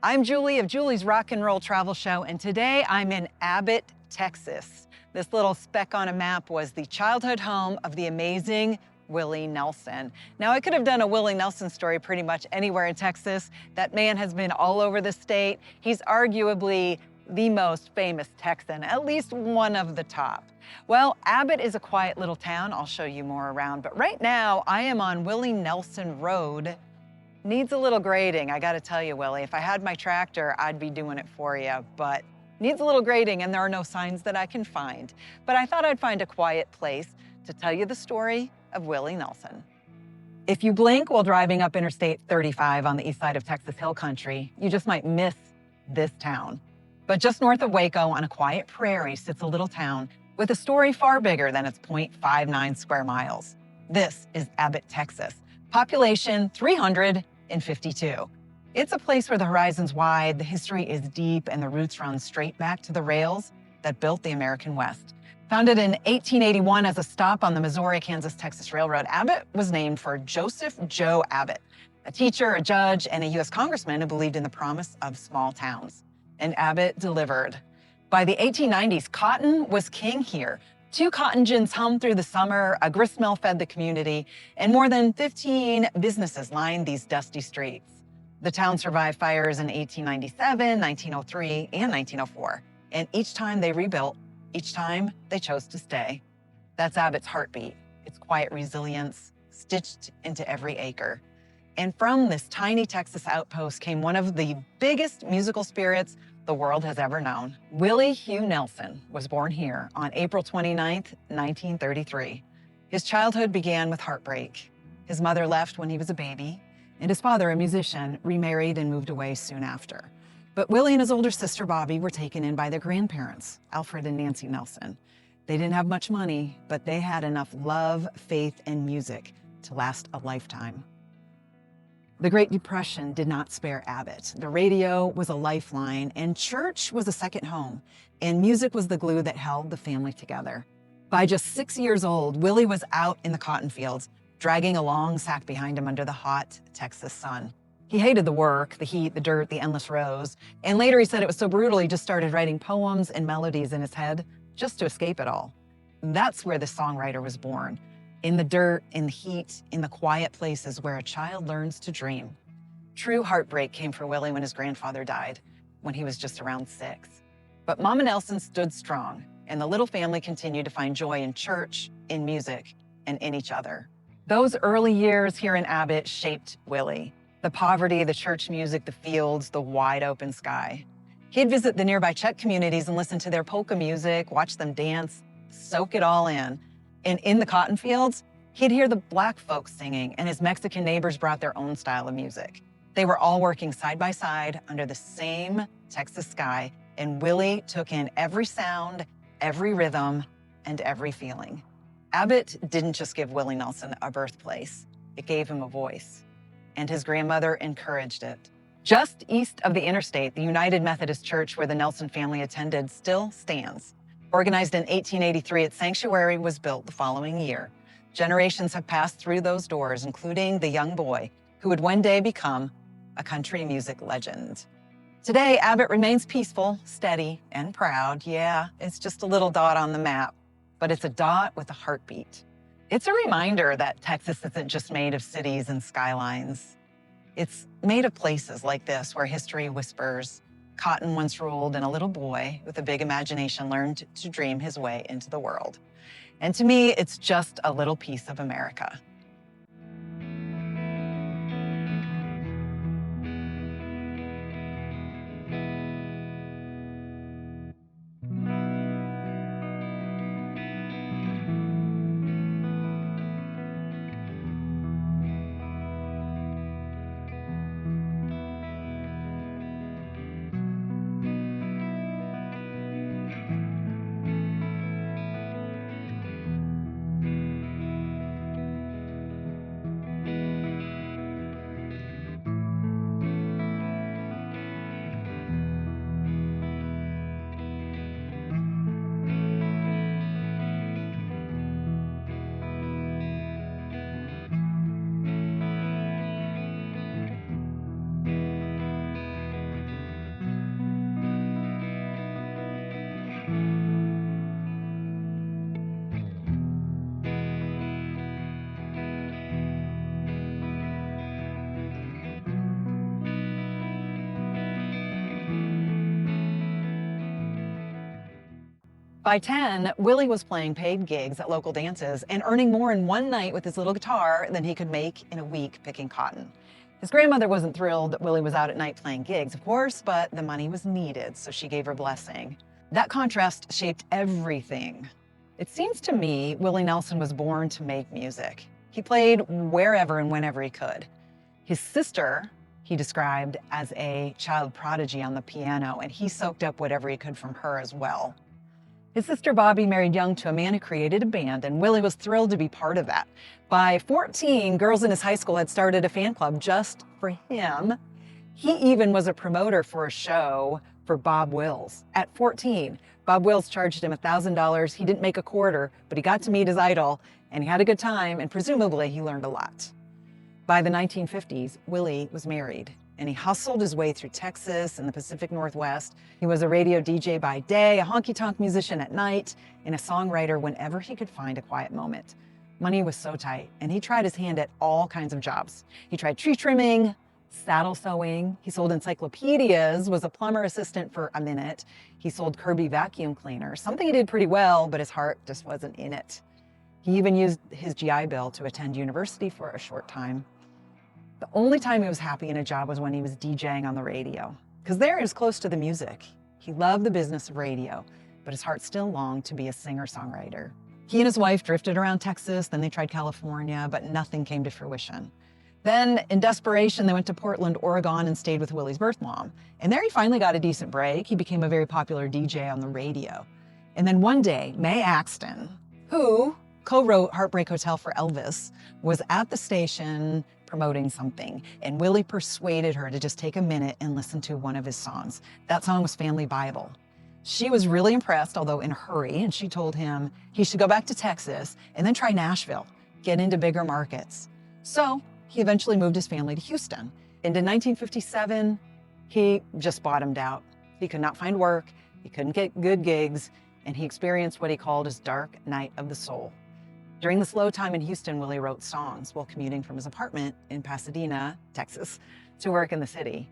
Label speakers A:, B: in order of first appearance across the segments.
A: I'm Julie of Julie's Rock and Roll Travel Show, and today I'm in Abbott, Texas. This little speck on a map was the childhood home of the amazing Willie Nelson. Now, I could have done a Willie Nelson story pretty much anywhere in Texas. That man has been all over the state. He's arguably the most famous Texan, at least one of the top. Well, Abbott is a quiet little town. I'll show you more around, but right now I am on Willie Nelson Road. Needs a little grading, I gotta tell you, Willie. If I had my tractor, I'd be doing it for you, but needs a little grading and there are no signs that I can find. But I thought I'd find a quiet place to tell you the story of Willie Nelson. If you blink while driving up Interstate 35 on the east side of Texas Hill Country, you just might miss this town. But just north of Waco on a quiet prairie sits a little town with a story far bigger than its 0.59 square miles. This is Abbott, Texas. Population 352. It's a place where the horizon's wide, the history is deep, and the roots run straight back to the rails that built the American West. Founded in 1881 as a stop on the Missouri-Kansas-Texas Railroad, Abbott was named for Joseph Joe Abbott, a teacher, a judge, and a U.S. congressman who believed in the promise of small towns. And Abbott delivered. By the 1890s, cotton was king here. 2 cotton gins hummed through the summer, a grist mill fed the community, and more than 15 businesses lined these dusty streets. The town survived fires in 1897, 1903, and 1904. And each time they rebuilt, each time they chose to stay. That's Abbott's heartbeat, its quiet resilience, stitched into every acre. And from this tiny Texas outpost came one of the biggest musical spirits the world has ever known. Willie Hugh Nelson was born here on April 29th, 1933. His childhood began with heartbreak. His mother left when he was a baby, and his father, a musician, remarried and moved away soon after. But Willie and his older sister, Bobby, were taken in by their grandparents, Alfred and Nancy Nelson. They didn't have much money, but they had enough love, faith, and music to last a lifetime. The Great Depression did not spare Abbott. The radio was a lifeline, and church was a second home, and music was the glue that held the family together. By just 6 years old, Willie was out in the cotton fields, dragging a long sack behind him under the hot Texas sun. He hated the work, the heat, the dirt, the endless rows, and later he said it was so brutal he just started writing poems and melodies in his head just to escape it all. That's where the songwriter was born. In the dirt, in the heat, in the quiet places where a child learns to dream. True heartbreak came for Willie when his grandfather died, when he was just around 6. But Mama Nelson stood strong, and the little family continued to find joy in church, in music, and in each other. Those early years here in Abbott shaped Willie. The poverty, the church music, the fields, the wide open sky. He'd visit the nearby Czech communities and listen to their polka music, watch them dance, soak it all in. And in the cotton fields, he'd hear the black folks singing, and his Mexican neighbors brought their own style of music. They were all working side by side under the same Texas sky, and Willie took in every sound, every rhythm, and every feeling. Abbott didn't just give Willie Nelson a birthplace, it gave him a voice, and his grandmother encouraged it. Just east of the interstate, the United Methodist Church where the Nelson family attended still stands. Organized in 1883, its sanctuary was built the following year. Generations have passed through those doors, including the young boy who would one day become a country music legend. Today, Abbott remains peaceful, steady, and proud. Yeah, it's just a little dot on the map, but it's a dot with a heartbeat. It's a reminder that Texas isn't just made of cities and skylines. It's made of places like this where history whispers. Cotton once ruled, and a little boy with a big imagination learned to dream his way into the world. And to me, it's just a little piece of America. By 10, Willie was playing paid gigs at local dances and earning more in one night with his little guitar than he could make in a week picking cotton. His grandmother wasn't thrilled that Willie was out at night playing gigs, of course, but the money was needed, so she gave her blessing. That contrast shaped everything. It seems to me Willie Nelson was born to make music. He played wherever and whenever he could. His sister, he described as a child prodigy on the piano, and he soaked up whatever he could from her as well. His sister Bobby married young to a man who created a band, and Willie was thrilled to be part of that. By 14, girls in his high school had started a fan club just for him. He even was a promoter for a show for Bob Wills. At 14, Bob Wills charged him $1,000. He didn't make a quarter, but he got to meet his idol, and he had a good time, and presumably he learned a lot. By the 1950s, Willie was married, and he hustled his way through Texas and the Pacific Northwest. He was a radio DJ by day, a honky-tonk musician at night, and a songwriter whenever he could find a quiet moment. Money was so tight, and he tried his hand at all kinds of jobs. He tried tree trimming, saddle sewing. He sold encyclopedias, was a plumber assistant for a minute. He sold Kirby vacuum cleaners, something he did pretty well, but his heart just wasn't in it. He even used his GI Bill to attend university for a short time. The only time he was happy in a job was when he was DJing on the radio, because there he was close to the music. He loved the business of radio, but his heart still longed to be a singer-songwriter. He and his wife drifted around Texas, then they tried California, but nothing came to fruition. Then, in desperation, they went to Portland, Oregon, and stayed with Willie's birth mom. And there he finally got a decent break. He became a very popular DJ on the radio. And then one day, Mae Axton, who co-wrote Heartbreak Hotel for Elvis, was at the station promoting something, and Willie persuaded her to just take a minute and listen to one of his songs. That song was Family Bible. She was really impressed, although in a hurry, and she told him he should go back to Texas and then try Nashville, get into bigger markets. So he eventually moved his family to Houston. And in 1957, he just bottomed out. He could not find work, he couldn't get good gigs, and he experienced what he called his dark night of the soul. During the slow time in Houston, Willie wrote songs while commuting from his apartment in Pasadena, Texas, to work in the city.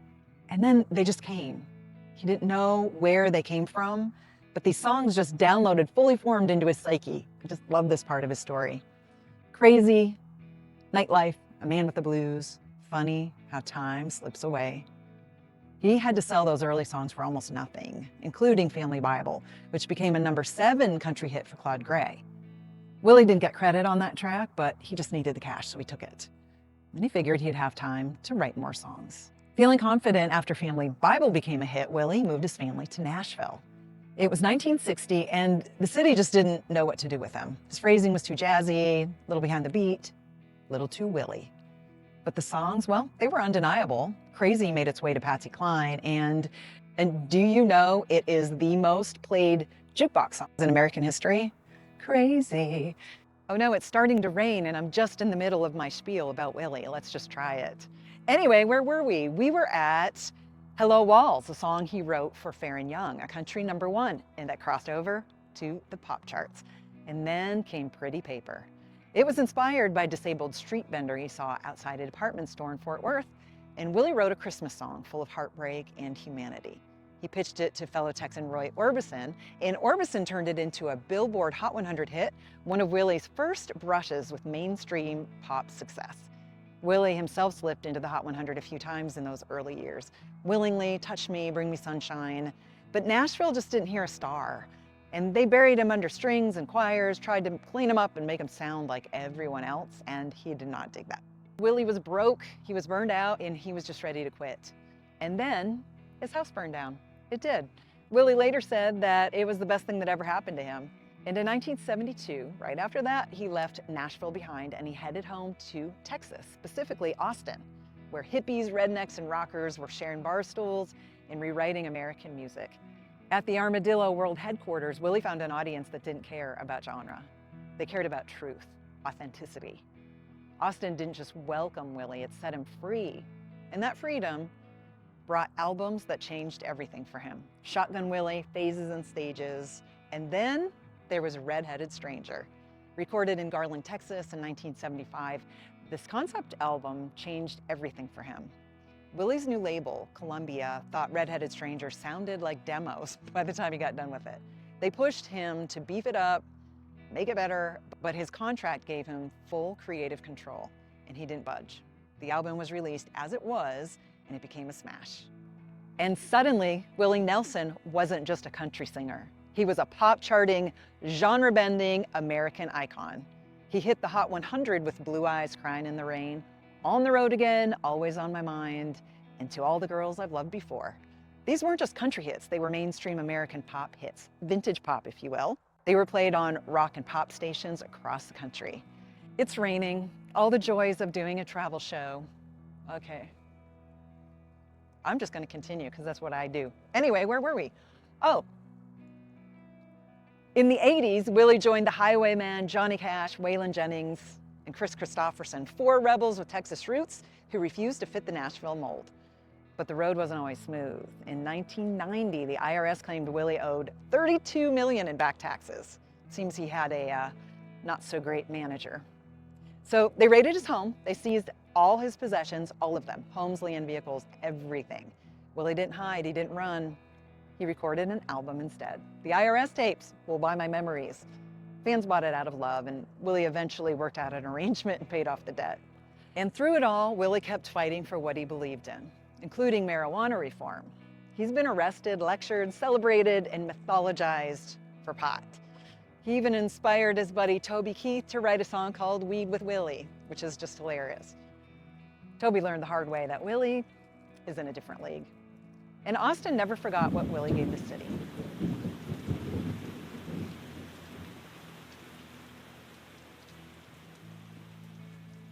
A: And then they just came. He didn't know where they came from, but these songs just downloaded, fully formed into his psyche. I just love this part of his story. Crazy, nightlife, a man with the blues, funny how time slips away. He had to sell those early songs for almost nothing, including Family Bible, which became a #7 country hit for Claude Gray. Willie didn't get credit on that track, but he just needed the cash, so he took it. And he figured he'd have time to write more songs. Feeling confident after Family Bible became a hit, Willie moved his family to Nashville. It was 1960, and the city just didn't know what to do with him. His phrasing was too jazzy, a little behind the beat, a little too Willie. But the songs, well, they were undeniable. Crazy made its way to Patsy Cline, and do you know it is the most played jukebox song in American history? Crazy. Oh no, it's starting to rain and I'm just in the middle of my spiel about Willie. Let's just try it. Anyway, where were we? We were at Hello Walls, a song he wrote for Fair and Young, a country #1, and that crossed over to the pop charts. And then came Pretty Paper. It was inspired by a disabled street vendor he saw outside a department store in Fort Worth, and Willie wrote a Christmas song full of heartbreak and humanity. He pitched it to fellow Texan Roy Orbison, and Orbison turned it into a Billboard Hot 100 hit, one of Willie's first brushes with mainstream pop success. Willie himself slipped into the Hot 100 a few times in those early years. Willingly, Touch Me, Bring Me Sunshine. But Nashville just didn't hear a star. And they buried him under strings and choirs, tried to clean him up and make him sound like everyone else, and he did not dig that. Willie was broke, he was burned out, and he was just ready to quit. And then his house burned down. It did. Willie later said that it was the best thing that ever happened to him. And in 1972, right after that, he left Nashville behind and he headed home to Texas, specifically Austin, where hippies, rednecks, and rockers were sharing bar stools and rewriting American music. At the Armadillo World Headquarters, Willie found an audience that didn't care about genre. They cared about truth, authenticity. Austin didn't just welcome Willie, it set him free. And that freedom brought albums that changed everything for him. Shotgun Willie, Phases and Stages, and then there was Red-Headed Stranger. Recorded in Garland, Texas in 1975, this concept album changed everything for him. Willie's new label, Columbia, thought Red-Headed Stranger sounded like demos by the time he got done with it. They pushed him to beef it up, make it better, but his contract gave him full creative control, and he didn't budge. The album was released as it was, and it became a smash. And suddenly, Willie Nelson wasn't just a country singer. He was a pop-charting, genre-bending American icon. He hit the Hot 100 with Blue Eyes Crying in the Rain, On the Road Again, Always on My Mind, and To All the Girls I've Loved Before. These weren't just country hits, they were mainstream American pop hits, vintage pop, if you will. They were played on rock and pop stations across the country. It's raining, all the joys of doing a travel show. Okay. I'm just gonna continue because that's what I do. Anyway, where were we? Oh. In the 80s, Willie joined the Highwaymen, Johnny Cash, Waylon Jennings, and Chris Christopherson, 4 rebels with Texas roots who refused to fit the Nashville mold. But the road wasn't always smooth. In 1990, the IRS claimed Willie owed $32 million in back taxes. Seems he had a not so great manager. So they raided his home. They seized all his possessions, all of them, homes, land, vehicles, everything. Willie didn't hide, he didn't run. He recorded an album instead. The IRS tapes will buy my memories. Fans bought it out of love, and Willie eventually worked out an arrangement and paid off the debt. And through it all, Willie kept fighting for what he believed in, including marijuana reform. He's been arrested, lectured, celebrated, and mythologized for pot. He even inspired his buddy Toby Keith to write a song called Weed with Willie, which is just hilarious. Toby learned the hard way that Willie is in a different league. And Austin never forgot what Willie gave the city.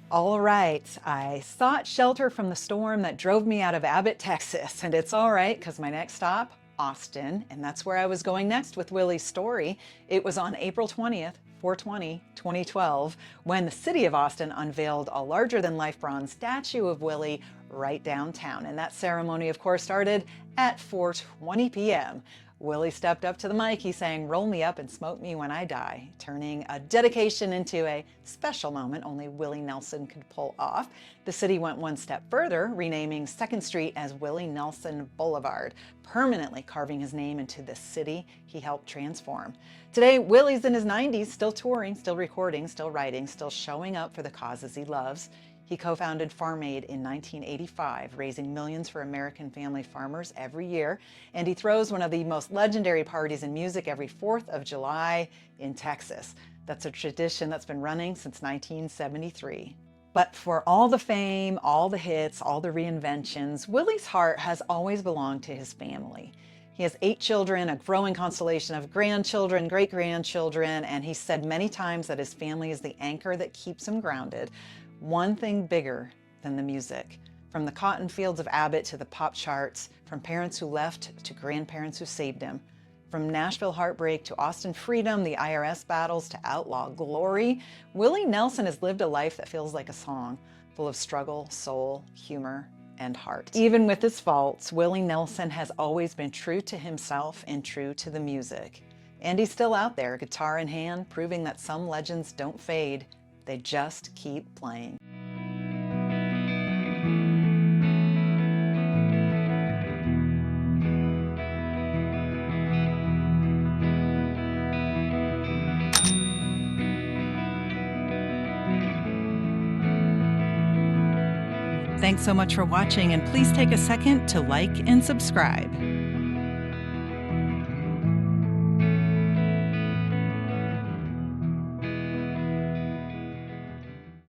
A: All right, I sought shelter from the storm that drove me out of Abbott, Texas, and it's all right because my next stop, Austin, and that's where I was going next with Willie's story. It was on April 20th, 4/20/2012, when the city of Austin unveiled a larger-than-life bronze statue of Willie right downtown, and that ceremony, of course, started at 4:20 p.m. Willie stepped up to the mic. He sang, "Roll me up and smoke me when I die," turning a dedication into a special moment only Willie Nelson could pull off. The city went one step further, renaming 2nd Street as Willie Nelson Boulevard, permanently carving his name into the city he helped transform. Today, Willie's in his 90s, still touring, still recording, still writing, still showing up for the causes he loves. He co-founded Farm Aid in 1985, raising millions for American family farmers every year. And he throws one of the most legendary parties in music every 4th of July in Texas. That's a tradition that's been running since 1973. But for all the fame, all the hits, all the reinventions, Willie's heart has always belonged to his family. He has 8 children, a growing constellation of grandchildren, great-grandchildren, and he said many times that his family is the anchor that keeps him grounded. One thing bigger than the music. From the cotton fields of Abbott to the pop charts, from parents who left to grandparents who saved him, from Nashville heartbreak to Austin freedom, the IRS battles to outlaw glory, Willie Nelson has lived a life that feels like a song, full of struggle, soul, humor, and heart. Even with his faults, Willie Nelson has always been true to himself and true to the music. And he's still out there, guitar in hand, proving that some legends don't fade. They just keep playing. Thanks so much for watching, and please take a second to like and subscribe.